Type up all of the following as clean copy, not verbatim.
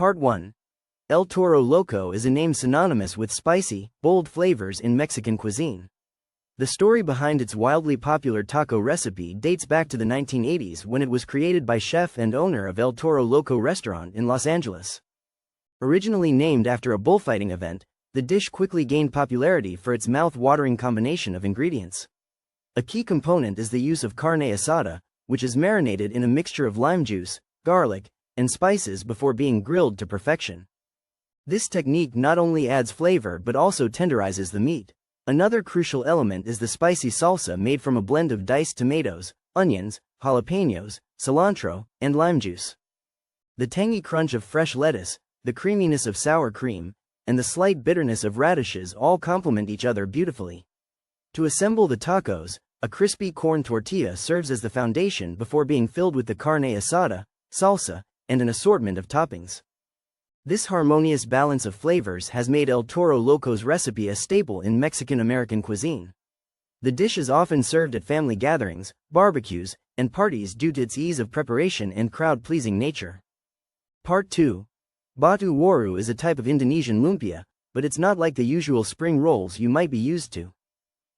Part 1. El Toro Loco is a name synonymous with spicy, bold flavors in Mexican cuisine. The story behind its wildly popular taco recipe dates back to the 1980s when it was created by chef and owner of El Toro Loco restaurant in Los Angeles. Originally named after a bullfighting event, the dish quickly gained popularity for its mouth-watering combination of ingredients. A key component is the use of carne asada, which is marinated in a mixture of lime juice, garlic, and spices before being grilled to perfection. This technique not only adds flavor but also tenderizes the meat. Another crucial element is the spicy salsa made from a blend of diced tomatoes, onions, jalapenos, cilantro, and lime juice. The tangy crunch of fresh lettuce, the creaminess of sour cream, and the slight bitterness of radishes all complement each other beautifully. To assemble the tacos, a crispy corn tortilla serves as the foundation before being filled with the carne asada, salsa, and an assortment of toppings. This harmonious balance of flavors has made El Toro Loco's recipe a staple in Mexican-American cuisine. The dish is often served at family gatherings, barbecues, and parties due to its ease of preparation and crowd-pleasing nature. Part 2. Batu Waru is a type of Indonesian lumpia, but it's not like the usual spring rolls you might be used to.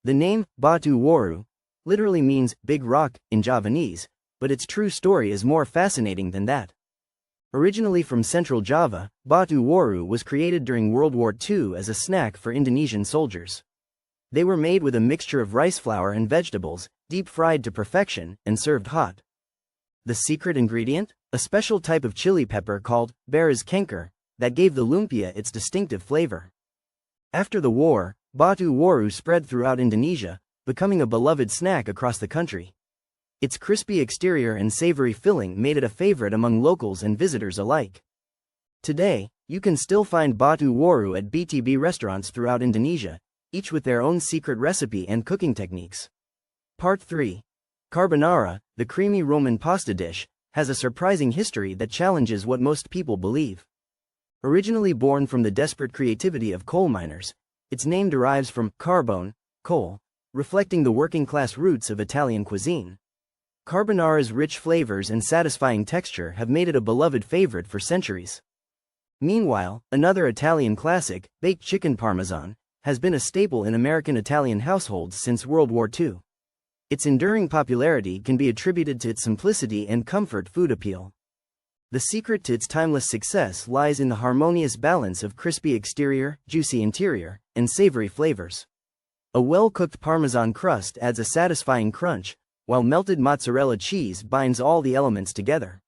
The name, Batu Waru, literally means big rock in Javanese, but its true story is more fascinating than that. Originally from Central Java, Batu Waru was created during World War II as a snack for Indonesian soldiers. They were made with a mixture of rice flour and vegetables, deep-fried to perfection, and served hot. The secret ingredient? A special type of chili pepper called Beras Kenko, that gave the lumpia its distinctive flavor. After the war, Batu Waru spread throughout Indonesia, becoming a beloved snack across the country. Its crispy exterior and savory filling made it a favorite among locals and visitors alike. Today, you can still find Batu Waru at BTB restaurants throughout Indonesia, each with their own secret recipe and cooking techniques. Part 3. Carbonara, the creamy Roman pasta dish, has a surprising history that challenges what most people believe. Originally born from the desperate creativity of coal miners, its name derives from carbone, coal, reflecting the working-class roots of Italian cuisine. Carbonara's rich flavors and satisfying texture have made it a beloved favorite for centuries. Meanwhile, another Italian classic, baked chicken parmesan, has been a staple in American Italian households since World War II. Its enduring popularity can be attributed to its simplicity and comfort food appeal. The secret to its timeless success lies in the harmonious balance of crispy exterior, juicy interior, and savory flavors. A well-cooked Parmesan crust adds a satisfying crunch, while melted mozzarella cheese binds all the elements together.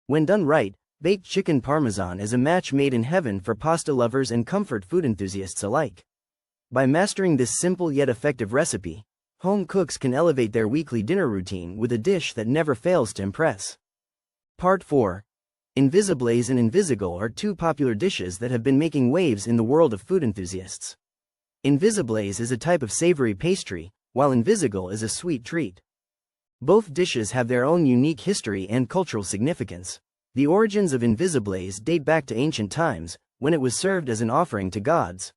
When done right, baked chicken Parmesan is a match made in heaven for pasta lovers and comfort food enthusiasts alike. By mastering this simple yet effective recipe, home cooks can elevate their weekly dinner routine with a dish that never fails to impress. Part 4. Invisiblaze and Invisible are two popular dishes that have been making waves in the world of food enthusiasts. Invisiblaze is a type of savory pastry, while Invisible is a sweet treat. Both dishes have their own unique history and cultural significance. The origins of Invisiblaze date back to ancient times, when it was served as an offering to gods.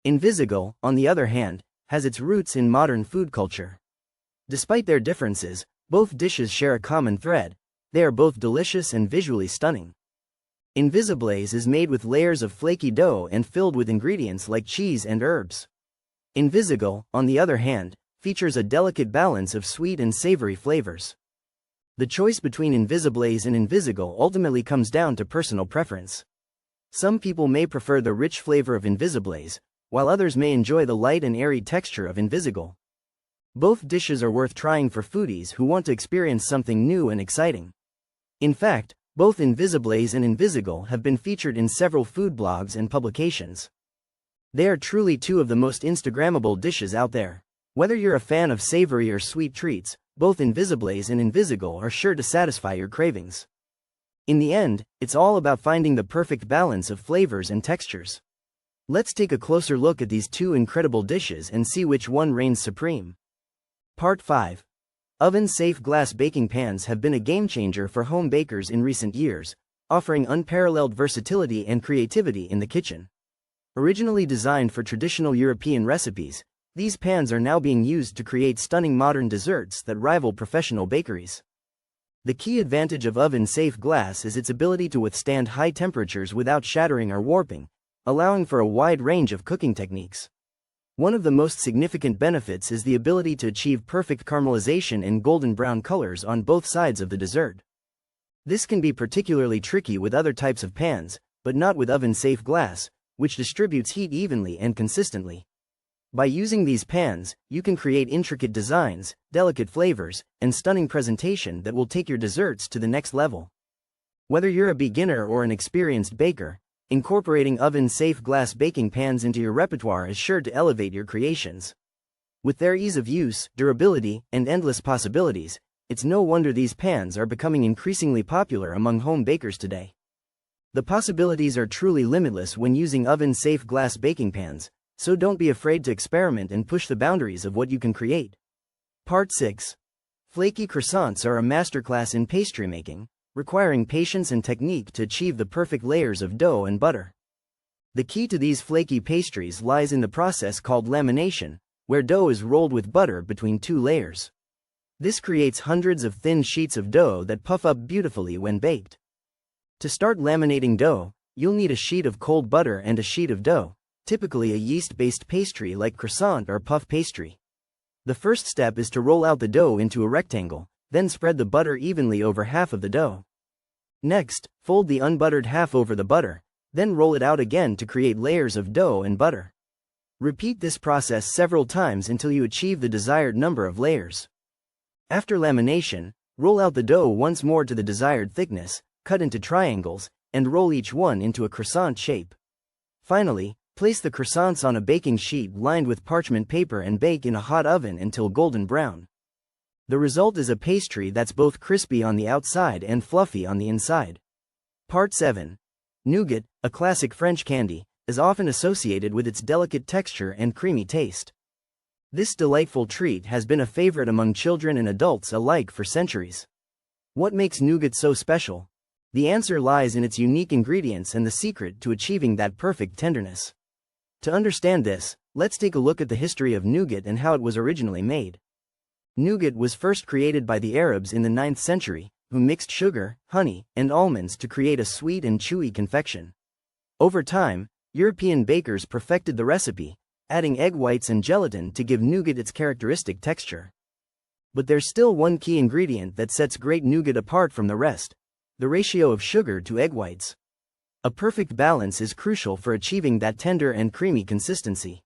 Invisible, on the other hand, has its roots in modern food culture. Despite their differences, both dishes share a common thread: they are both delicious and visually stunning. Invisiblaze is made with layers of flaky dough and filled with ingredients like cheese and herbs. Invisible, on the other hand, features a delicate balance of sweet and savory flavors. The choice between Invisiblaze and Invisible ultimately comes down to personal preference. Some people may prefer the rich flavor of Invisiblaze, while others may enjoy the light and airy texture of Invisible. Both dishes are worth trying for foodies who want to experience something new and exciting. In fact, both Invisiblaze and Invisible have been featured in several food blogs and publications. They are truly two of the most Instagrammable dishes out there. Whether you're a fan of savory or sweet treats, both Invisiblaze and Invisible are sure to satisfy your cravings. In the end, it's all about finding the perfect balance of flavors and textures. Let's take a closer look at these two incredible dishes and see which one reigns supreme. Part 5. Oven-safe glass baking pans have been a game-changer for home bakers in recent years, offering unparalleled versatility and creativity in the kitchen. Originally designed for traditional European recipes, these pans are now being used to create stunning modern desserts that rival professional bakeries. The key advantage of oven-safe glass is its ability to withstand high temperatures without shattering or warping, allowing for a wide range of cooking techniques. One of the most significant benefits is the ability to achieve perfect caramelization and golden brown colors on both sides of the dessert. This can be particularly tricky with other types of pans, but not with oven-safe glass, which distributes heat evenly and consistently. By using these pans, you can create intricate designs, delicate flavors, and stunning presentation that will take your desserts to the next level. Whether you're a beginner or an experienced baker, incorporating oven-safe glass baking pans into your repertoire is sure to elevate your creations. With their ease of use, durability, and endless possibilities, it's no wonder these pans are becoming increasingly popular among home bakers today. The possibilities are truly limitless when using oven-safe glass baking pans, so don't be afraid to experiment and push the boundaries of what you can create. Part 6. Flaky croissants are a masterclass in pastry making, requiring patience and technique to achieve the perfect layers of dough and butter. The key to these flaky pastries lies in the process called lamination, where dough is rolled with butter between two layers. This creates hundreds of thin sheets of dough that puff up beautifully when baked. To start laminating dough, you'll need a sheet of cold butter and a sheet of dough, typically a yeast-based pastry like croissant or puff pastry. The first step is to roll out the dough into a rectangle, then spread the butter evenly over half of the dough. Next, fold the unbuttered half over the butter, then roll it out again to create layers of dough and butter. Repeat this process several times until you achieve the desired number of layers. After lamination, roll out the dough once more to the desired thickness, cut into triangles, and roll each one into a croissant shape. Finally, place the croissants on a baking sheet lined with parchment paper and bake in a hot oven until golden brown. The result is a pastry that's both crispy on the outside and fluffy on the inside. Part 7. Nougat, a classic French candy, is often associated with its delicate texture and creamy taste. This delightful treat has been a favorite among children and adults alike for centuries. What makes nougat so special? The answer lies in its unique ingredients and the secret to achieving that perfect tenderness. To understand this, let's take a look at the history of nougat and how it was originally made. Nougat was first created by the Arabs in the 9th century, who mixed sugar, honey, and almonds to create a sweet and chewy confection. Over time, European bakers perfected the recipe, adding egg whites and gelatin to give nougat its characteristic texture. But there's still one key ingredient that sets great nougat apart from the rest: the ratio of sugar to egg whites. A perfect balance is crucial for achieving that tender and creamy consistency.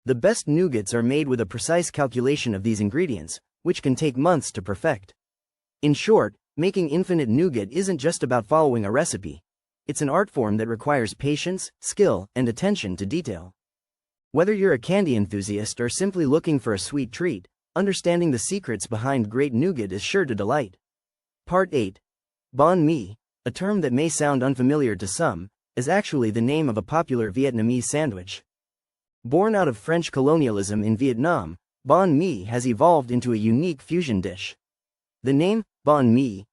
The best nougats are made with a precise calculation of these ingredients, which can take months to perfect. In short, making infinite nougat isn't just about following a recipe. It's an art form that requires patience, skill, and attention to detail. Whether you're a candy enthusiast or simply looking for a sweet treat, understanding the secrets behind great nougat is sure to delight. Part 8. Banh Mi, a term that may sound unfamiliar to some, is actually the name of a popular Vietnamese sandwich. Born out of French colonialism in Vietnam, banh mi has evolved into a unique fusion dish. The name, banh mi,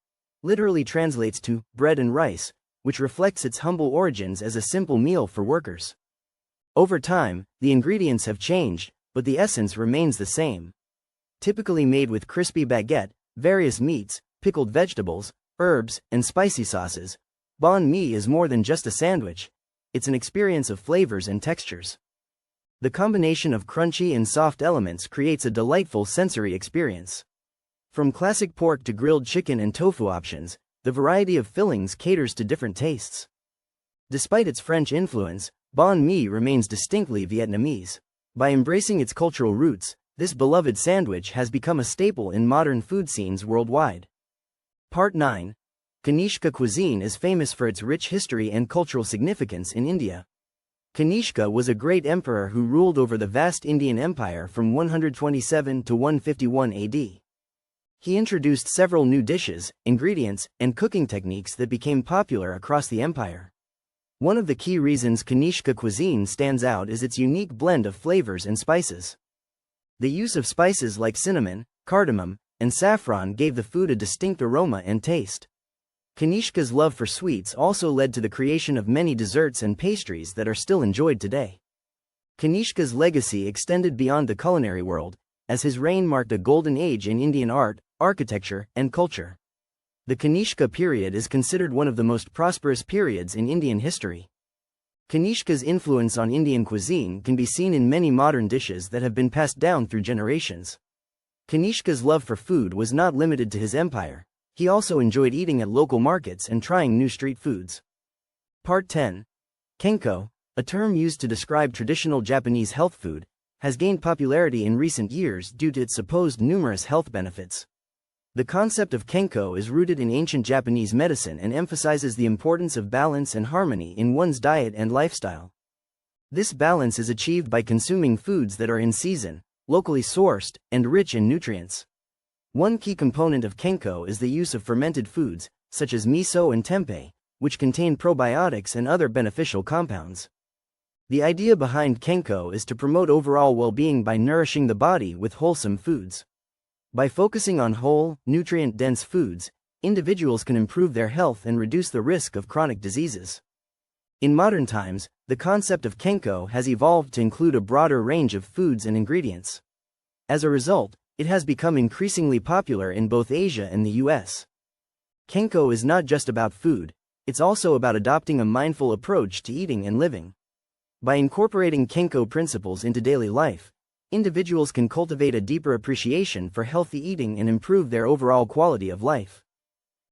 literally translates to bread and rice, which reflects its humble origins as a simple meal for workers. Over time, the ingredients have changed, but the essence remains the same. Typically made with crispy baguette, various meats, pickled vegetables, herbs, and spicy sauces, banh mi is more than just a sandwich. It's an experience of flavors and textures. The combination of crunchy and soft elements creates a delightful sensory experience. From classic pork to grilled chicken and tofu options, the variety of fillings caters to different tastes. Despite its French influence, banh mi remains distinctly Vietnamese. By embracing its cultural roots, this beloved sandwich has become a staple in modern food scenes worldwide. Part 9. Kanishka cuisine is famous for its rich history and cultural significance in India. Kanishka was a great emperor who ruled over the vast Indian Empire from 127 to 151 AD. He introduced several new dishes, ingredients, and cooking techniques that became popular across the empire. One of the key reasons Kanishka cuisine stands out is its unique blend of flavors and spices. The use of spices like cinnamon, cardamom, and saffron gave the food a distinct aroma and taste. Kanishka's love for sweets also led to the creation of many desserts and pastries that are still enjoyed today. Kanishka's legacy extended beyond the culinary world, as his reign marked a golden age in Indian art, architecture, and culture. The Kanishka period is considered one of the most prosperous periods in Indian history. Kanishka's influence on Indian cuisine can be seen in many modern dishes that have been passed down through generations. Kanishka's love for food was not limited to his empire. He also enjoyed eating at local markets and trying new street foods. Part 10. Kenko, a term used to describe traditional Japanese health food, has gained popularity in recent years due to its supposed numerous health benefits. The concept of Kenko is rooted in ancient Japanese medicine and emphasizes the importance of balance and harmony in one's diet and lifestyle. This balance is achieved by consuming foods that are in season, locally sourced, and rich in nutrients. One key component of Kenko is the use of fermented foods, such as miso and tempeh, which contain probiotics and other beneficial compounds. The idea behind Kenko is to promote overall well-being by nourishing the body with wholesome foods. By focusing on whole, nutrient-dense foods, individuals can improve their health and reduce the risk of chronic diseases. In modern times, the concept of Kenko has evolved to include a broader range of foods and ingredients. As a result, it has become increasingly popular in both Asia and the US. Kenko is not just about food, it's also about adopting a mindful approach to eating and living. By incorporating Kenko principles into daily life, individuals can cultivate a deeper appreciation for healthy eating and improve their overall quality of life.